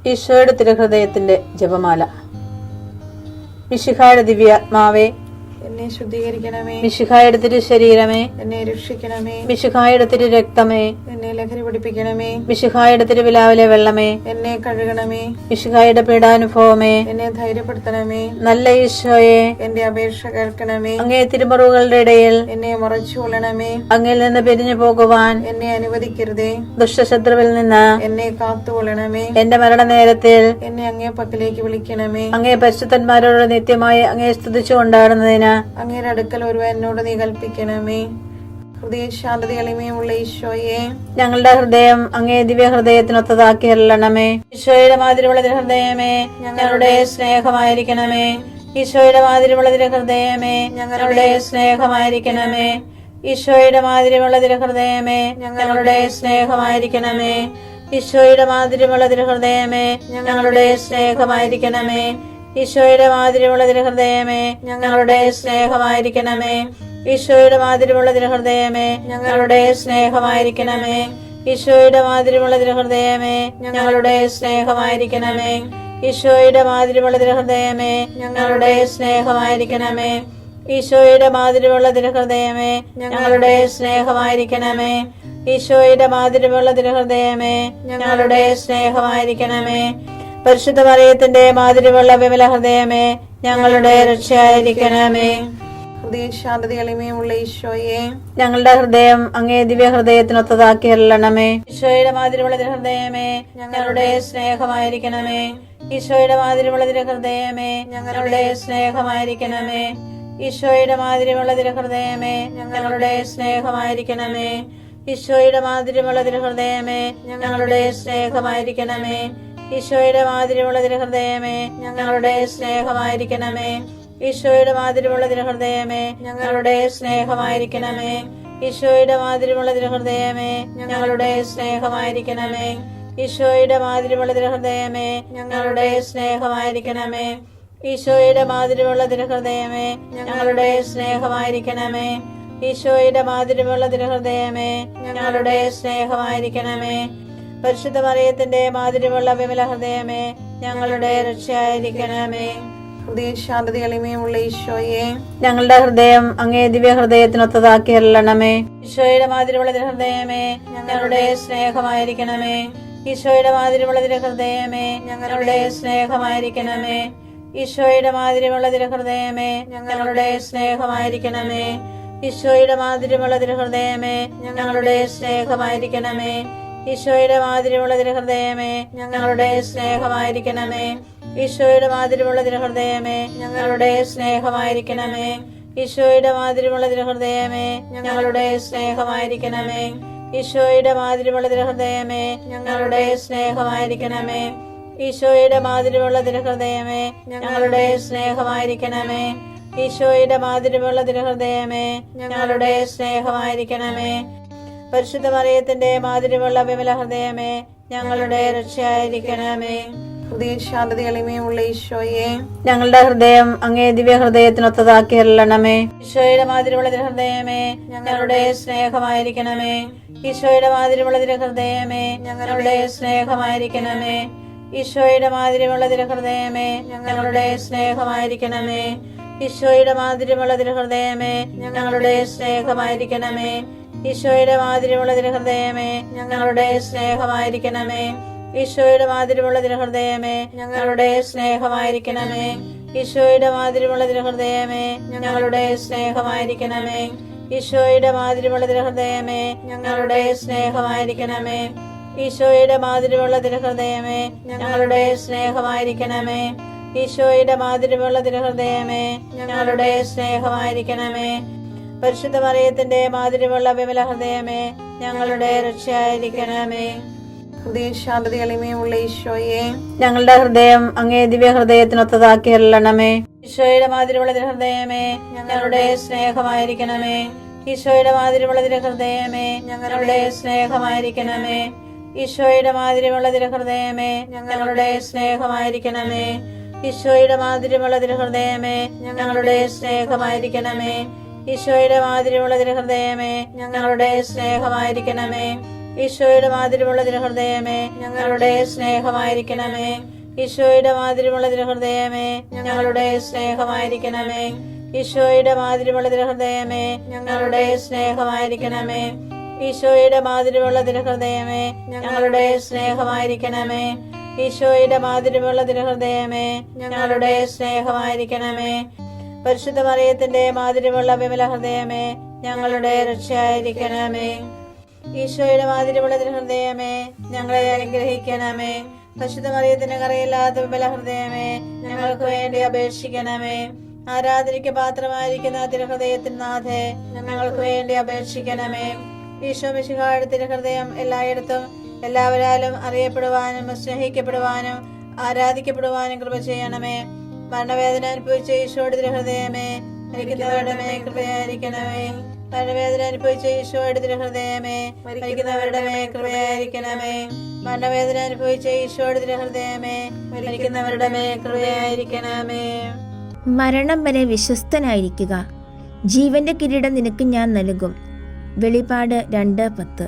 ഈശോയുടെ തിരുഹൃദയത്തിന്റെ ജപമാല. മിശിഹായുടെ ദിവ്യാത്മാവേ, എന്നെ ശുദ്ധീകരിക്കണമേ. മിശിഹായുടെ തിരു ശരീരമേ, എന്നെ രക്ഷിക്കണമേ. മിശിഹായുടെ തിരു രക്തമേ, എന്നെ ലഹരി പിടിപ്പിക്കണമേ. മിശിഹായുടെ തിരുവിലാവിലെ വെള്ളമേ, എന്നെ കഴുകണമേ. മിശിഹായുടെ പീഡാനുഭവമേ, എന്നെ ധൈര്യപ്പെടുത്തണമേ. നല്ല ഈശോയെ, എന്റെ അപേക്ഷ കേൾക്കണമേ. അങ്ങേ തിരുമുറിവുകളുടെ ഇടയിൽ എന്നെ മറച്ചു കൊള്ളണമേ. അങ്ങിൽ നിന്ന് പിരിഞ്ഞു പോകുവാൻ എന്നെ അനുവദിക്കരുതേ. ദുഷ്ടശത്രുവിൽ നിന്ന് എന്നെ കാത്തുകൊള്ളണമേ. എന്റെ മരണനേരത്തിൽ എന്നെ അങ്ങേ പക്കലേക്ക് വിളിക്കണമേ. അങ്ങേ പരിശുദ്ധന്മാരോട് നിത്യമായി അങ്ങേ സ്തുതിച്ചു കൊണ്ടാടുന്നതിന് അങ്ങയുടെ അടുക്കൽ ഒരുവൻ എന്നോട് നീ കൽപ്പിക്കണമേ. ഹൃദയ ശാന്തത എളിമയുള്ള ഈശോയെ, ഞങ്ങളുടെ ഹൃദയം അങ്ങേ ദിവ്യ ഹൃദയത്തിനൊത്തതാക്കി അരുളണമേ. ഈശോയുടെ മാതിരിയുള്ള ഹൃദയമേ, ഞങ്ങളുടെ സ്നേഹമായിരിക്കണമേ. ഈശോയുടെ മാതിരിയുള്ള ഹൃദയമേ, ഞങ്ങളുടെ സ്നേഹമായിരിക്കണമേ. ഈശോയുടെ മാതിരിയുള്ള ഹൃദയമേ, ഞങ്ങളുടെ സ്നേഹമായിരിക്കണമേ. ഈശോയുടെ മാതിരിയുള്ള ഹൃദയമേ, ഞങ്ങളുടെ സ്നേഹമായിരിക്കണമേ. ഈശോയുടെ മാതിരിയുള്ള ഹൃദയമേ, ഞങ്ങളുടെ സ്നേഹമായിരിക്കണമേ. ഈശോയുടെ മാതിരിയുള്ള ഹൃദയമേ, ഞങ്ങളുടെ സ്നേഹമായിരിക്കണമേ. ഈശോയുടെ മാതിരിയുള്ള ഹൃദയമേ, ഞങ്ങളുടെ സ്നേഹമായിരിക്കണമേ. ഈശോയുടെ മാതിരിയുള്ള ഹൃദയമേ, ഞങ്ങളുടെ സ്നേഹമായിരിക്കണമേ. ഈശോയുടെ മാതിരിയുള്ള ഹൃദയമേ, ഞങ്ങളുടെ സ്നേഹമായിരിക്കണമേ. ഈശോയുടെ മാതിരിയുള്ള ഹൃദയമേ, ഞങ്ങളുടെ സ്നേഹമായിരിക്കണമേ. പരിശുദ്ധ മറിയത്തിന്റെ മാതിരിയുള്ള വിമല ഹൃദയമേ, ഞങ്ങളുടെ രക്ഷയായിരിക്കണമേ. ഹൃദയ ശാന്തത എളിമയുള്ള ഈശോയെ, ഞങ്ങളുടെ ഹൃദയം അങ്ങേ ദിവ്യ ഹൃദയത്തിനൊത്തതാക്കി അരുളണമേ. ഈശോയുടെ മാതിരിയുള്ള ഹൃദയമേ, ഞങ്ങളുടെ സ്നേഹമായിരിക്കണമേ. ഈശോയുടെ മാതിരിയുള്ള ഹൃദയമേ, ഞങ്ങളുടെ സ്നേഹമായിരിക്കണമേ. ഈശോയുടെ മാതിരിയുള്ള ഹൃദയമേ, ഞങ്ങളുടെ സ്നേഹമായിരിക്കണമേ. ഈശോയുടെ മാതിരിയുള്ള ഹൃദയമേ, ഞങ്ങളുടെ സ്നേഹമായിരിക്കണമേ. ഈശോയുടെ മാതിരിയുള്ള ഹൃദയമേ, ഞങ്ങളുടെ സ്നേഹമായിരിക്കണമേ. ഈശോയുടെ മാതിരിയുള്ള ഹൃദയമേ, ഞങ്ങളുടെ സ്നേഹമായിരിക്കണമേ. ഈശോയുടെ മാതിരിയുള്ള ഹൃദയമേ, ഞങ്ങളുടെ സ്നേഹമായിരിക്കണമേ. ഈശോയുടെ മാതിരിയുള്ള ഹൃദയമേ, ഞങ്ങളുടെ സ്നേഹമായിരിക്കണമേ. ഈശോയുടെ മാതിരിയുള്ള ഹൃദയമേ, ഞങ്ങളുടെ സ്നേഹമായിരിക്കണമേ. ഈശോയുടെ മാതിരിയുള്ള ഹൃദയമേ, ഞങ്ങളുടെ സ്നേഹമായിരിക്കണമേ. പരിശുദ്ധ മറിയത്തിന്റെ മാതിരിയുള്ള വിമല ഹൃദയമേ, ഞങ്ങളുടെ രക്ഷയായിരിക്കണമേ. ഹൃദയ ശാന്തത എളിമയുള്ള ഈശോയെ, ഞങ്ങളുടെ ഹൃദയം അങ്ങേ ദിവ്യ ഹൃദയത്തിനൊത്തതാക്കി അരുളണമേ. ഈശോയുടെ മാതിരിയുള്ള ഹൃദയമേ, ഞങ്ങളുടെ സ്നേഹമായിരിക്കണമേ. ഈശോയുടെ മാതിരിയുള്ള ഹൃദയമേ, ഞങ്ങളുടെ സ്നേഹമായിരിക്കണമേ. ഈശോയുടെ മാതിരിയുള്ള ഹൃദയമേ, ഞങ്ങളുടെ സ്നേഹമായിരിക്കണമേ. ഈശോയുടെ മാതിരിയുള്ള ഹൃദയമേ, ഞങ്ങളുടെ സ്നേഹമായിരിക്കണമേ. ഈശോയുടെ മാതിരിയുള്ള ഹൃദയമേ, ഞങ്ങളുടെ സ്നേഹമായിരിക്കണമേ. ഈശോയുടെ മാതിരിയുള്ള ഹൃദയമേ, ഞങ്ങളുടെ സ്നേഹമായിരിക്കണമേ. ഈശോയുടെ മാതിരിയുള്ള ഹൃദയമേ, ഞങ്ങളുടെ സ്നേഹമായിരിക്കണമേ. ഈശോയുടെ മാതിരിയുള്ള ഹൃദയമേ, ഞങ്ങളുടെ സ്നേഹമായിരിക്കണമേ. ഈശോയുടെ മാതിരിയുള്ള ഹൃദയമേ, ഞങ്ങളുടെ സ്നേഹമായിരിക്കണമേ. ഈശോയുടെ മാതിരിയുള്ള ഹൃദയമേ, ഞങ്ങളുടെ സ്നേഹമായിരിക്കണമേ. പരിശുദ്ധ മറിയത്തിന്റെ മാതിരിയുള്ള വിമല ഹൃദയമേ, ഞങ്ങളുടെ രക്ഷയായിരിക്കണമേ. ഹൃദയ ശാന്തത എളിമയുള്ള ഈശോയെ, ഞങ്ങളുടെ ഹൃദയം അങ്ങേ ദിവ്യ ഹൃദയത്തിനൊത്തതാക്കി അരുളണമേ. ഈശോയുടെ മാതിരിയുള്ള ഹൃദയമേ, ഞങ്ങളുടെ സ്നേഹമായിരിക്കണമേ. ഈശോയുടെ മാതിരിയുള്ള ഹൃദയമേ, ഞങ്ങളുടെ സ്നേഹമായിരിക്കണമേ. ഈശോയുടെ മാതിരിയുള്ള ഹൃദയമേ, ഞങ്ങളുടെ സ്നേഹമായിരിക്കണമേ. ഈശോയുടെ മാതിരിയുള്ള ഹൃദയമേ, ഞങ്ങളുടെ സ്നേഹമായിരിക്കണമേ. ഈശോയുടെ മാതിരിയുള്ള ഹൃദയമേ, ഞങ്ങളുടെ സ്നേഹമായിരിക്കണമേ. ഈശോയുടെ മാതിരിയുള്ള ഹൃദയമേ, ഞങ്ങളുടെ സ്നേഹമായിരിക്കണമേ. ഈശോയുടെ മാതിരിയുള്ള ഹൃദയമേ, ഞങ്ങളുടെ സ്നേഹമായിരിക്കണമേ. ഈശോയുടെ മാതിരിയുള്ള ഹൃദയമേ, ഞങ്ങളുടെ സ്നേഹമായിരിക്കണമേ. ഈശോയുടെ മാതിരിയുള്ള ഹൃദയമേ, ഞങ്ങളുടെ സ്നേഹമായിരിക്കണമേ. ഈശോയുടെ മാതിരിയുള്ള ഹൃദയമേ, ഞങ്ങളുടെ സ്നേഹമായിരിക്കണമേ. പരിശുദ്ധ മറിയത്തിന്റെ മാതിരിയുള്ള വിമല ഹൃദയമേ, ഞങ്ങളുടെ രക്ഷയായിരിക്കണമേ. ഹൃദയ ശാന്തത എളിമയുള്ള ഈശോയെ, ഞങ്ങളുടെ ഹൃദയം അങ്ങേ ദിവ്യ ഹൃദയത്തിനൊത്തതാക്കി അരുളണമേ. ഈശോയുടെ മാതിരിയുള്ള ഹൃദയമേ, ഞങ്ങളുടെ സ്നേഹമായിരിക്കണമേ. ഈശോയുടെ മാതിരിയുള്ള ഹൃദയമേ, ഞങ്ങളുടെ സ്നേഹമായിരിക്കണമേ. ഈശോയുടെ മാതിരിയുള്ള ഹൃദയമേ, ഞങ്ങളുടെ സ്നേഹമായിരിക്കണമേ. ഈശോയുടെ മാതിരിയുള്ള ഹൃദയമേ, ഞങ്ങളുടെ സ്നേഹമായിരിക്കണമേ. ഈശോയുടെ മാതിരിയുള്ള ഹൃദയമേ, ഞങ്ങളുടെ സ്നേഹമായിരിക്കണമേ. ഈശോയുടെ മാതിരിയുള്ള തിരുഹൃദയമേ ഞങ്ങളുടെ സ്നേഹമായിരിക്കണമേ. ഈശോയുടെ മാതിരിയുള്ള തിരുഹൃദയമേ ഞങ്ങളുടെ സ്നേഹമായിരിക്കണമേ. ഈശോയുടെ മാതിരിയുള്ള തിരുഹൃദയമേ ഞങ്ങളുടെ സ്നേഹമായിരിക്കണമേ. ഈശോയുടെ മാതിരിയുള്ള തിരുഹൃദയമേ ഞങ്ങളുടെ സ്നേഹമായിരിക്കണമേ. ഈശോയുടെ മാതിരിയുള്ള തിരുഹൃദയമേ ഞങ്ങളുടെ സ്നേഹമായിരിക്കണമേ. പരിശുദ്ധ മറിയത്തിന്റെ മാതിരിയുള്ള വിമല ഹൃദയമേ ഞങ്ങളുടെ രക്ഷയായിരിക്കണമേ. ഈശോയുടെ മാതിരിയുള്ള തിരുഹൃദയമേ ഞങ്ങളെ അനുഗ്രഹിക്കണമേ. പരിശുദ്ധ മറിയത്തിന്റെ കറയില്ലാത്ത വിമല ഹൃദയമേ ഞങ്ങൾക്ക് വേണ്ടി അപേക്ഷിക്കണമേ. ആരാധനയ്ക്ക് പാത്രമായിരിക്കുന്ന തിരുഹൃദയത്തിന് നാഥേ ഞങ്ങൾക്ക് വേണ്ടി അപേക്ഷിക്കണമേ. ഈശോ മിശിഹായുടെ തിരുഹൃദയം എല്ലായിടത്തും എല്ലാവരാലും അറിയപ്പെടുവാനും സ്നേഹിക്കപ്പെടുവാനും ആരാധിക്കപ്പെടുവാനും കൃപ ചെയ്യണമേ. മരണവേദന അനുഭവിച്ച ഈശോയുടെ തിരുഹൃദയമേ മരിക്കുന്നവരുടെ മേൽ കൃപയായിരിക്കണമേ. മരണവേദന അനുഭവിച്ച ഈശോയുടെ തിരുഹൃദയമേ മരിക്കുന്നവരുടെ മേൽ കൃപയായിരിക്കണമേ. മരണവേദന അനുഭവിച്ച ഈശോയുടെ തിരുഹൃദയമേ മരിക്കുന്നവരുടെ മേൽ കൃപയായിരിക്കണമേ. മരണം വരെ വിശ്വസ്തനായിരിക്കുക, ജീവന്റെ കിരീടം നിനക്ക് ഞാൻ നൽകും. വെളിപാട് 2:10.